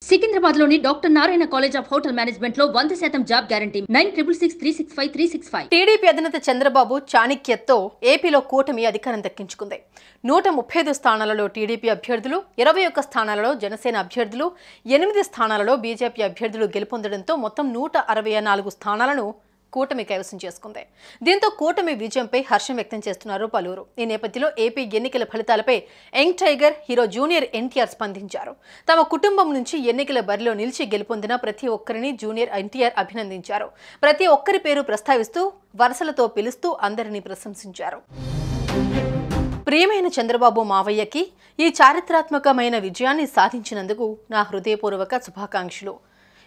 సికింద్రాబాద్లోని doctor Narayana college of hotel management లో 100% job guarantee 966365 TDP అధినేత చంద్రబాబు చాణక్యతో ఏపీలో కూటమి అధికారం దక్కించుకుంది. 135 స్థానాలలో టీడీపీ అభ్యర్థులు, 21 స్థానాలలో జనసేన అభ్యర్థులు, 8 స్థానాలలో బీజేపీ అభ్యర్థులు గెలుపొందడంతో మొత్తం 164 స్థానాలను కూటమి కైవసం చేసుకుంది. దీంతో కూటమి విజయంపై హర్షం వ్యక్తం చేస్తున్నారు పలువురు. ఈ నేపథ్యంలో ఏపీ ఎన్నికల ఫలితాలపై young tiger hero junior NTR స్పందించారు. తమ కుటుంబం నుంచి ఎన్నికల బరిలో నిలిచి గెలుపొందిన ప్రతి ఒక్కరిని జూనియర్ ఎన్టీఆర్ అభినందించారు. ప్రతి ఒక్కరి పేరు ప్రస్తావిస్తూ వరుసలతో పిలుస్తూ అందరినీ ప్రశంసించారు. ప్రియమైన చంద్రబాబు మావయ్యకి ఈ చారిత్రాత్మకమైన విజయాన్ని సాధించినందుకు నా హృదయపూర్వక శుభాకాంక్షలు.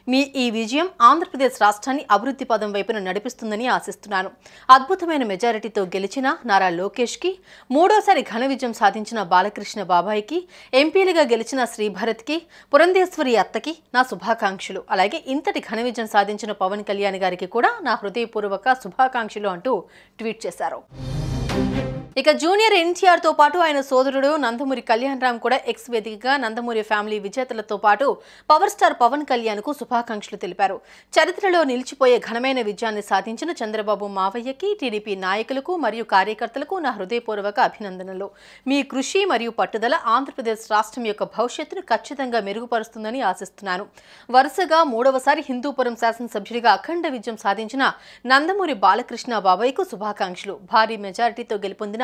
మీ ఈ విజయం ఆంధ్రప్రదేశ్ రాష్ట్రాన్ని అభివృద్ధి పదం వైపున నడిపిస్తుందని ఆశిస్తున్నాను. అద్భుతమైన మెజారిటీతో గెలిచిన నారా లోకేష్కి, మూడోసారి ఘన విజయం సాధించిన బాలకృష్ణ బాబాయికి, ఎంపీలుగా గెలిచిన శ్రీభరత్కి, పురంధేశ్వరి అత్తకి నా శుభాకాంక్షలు. అలాగే ఇంతటి ఘన విజయం సాధించిన పవన్ కళ్యాణ్ గారికి కూడా నా హృదయపూర్వక శుభాకాంక్షలు అంటూ ట్వీట్ చేశారు. ఇక జూనియర్ ఎన్టీఆర్ తో పాటు ఆయన సోదరుడు నందమూరి కళ్యాణ్ రామ్ కూడా ఎక్స్ వేదికగా నందమూరి ఫ్యామిలీ విజేతలతో పాటు పవర్ స్టార్ పవన్ కళ్యాణ్ కు శుభాకాంక్షలు తెలిపారు. చరిత్రలో నిలిచిపోయే ఘనమైన విజయాన్ని సాధించిన చంద్రబాబు మావయ్యకి, టీడీపీ నాయకులకు మరియు కార్యకర్తలకు నా హృదయపూర్వక అభినందనలు. మీ కృషి మరియు పట్టుదల ఆంధ్రప్రదేశ్ రాష్ట్రం యొక్క భవిష్యత్తును ఖచ్చితంగా మెరుగుపరుస్తుందని ఆశిస్తున్నాను. వరుసగా మూడవసారి హిందూపురం శాసనసభ్యుడిగా అఖండ విజయం సాధించిన నందమూరి బాలకృష్ణ బాబాయ్కు శుభాకాంక్షలు. భారీ మెజారిటీతో గెలుపొందిన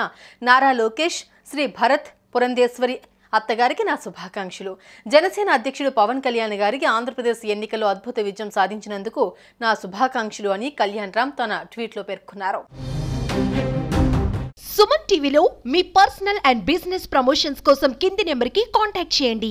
నారా లోకేష్, శ్రీ భరత్, పురంధేశ్వరి అత్తగారికి నా శుభాకాంక్షలు. జనసేన అధ్యక్షుడు పవన్ కళ్యాణ్ గారికి ఆంధ్రప్రదేశ్ ఎన్నికల్లో అద్భుత విజయం సాధించినందుకు నా శుభాకాంక్షలు అని కళ్యాణ్ రామ్ తన ట్వీట్లో పేర్కొన్నారు. సుమన్ టీవీలో మీ పర్సనల్ అండ్ బిజినెస్ ప్రమోషన్స్ కోసం కింది నెంబర్కి కాంటాక్ట్ చేయండి.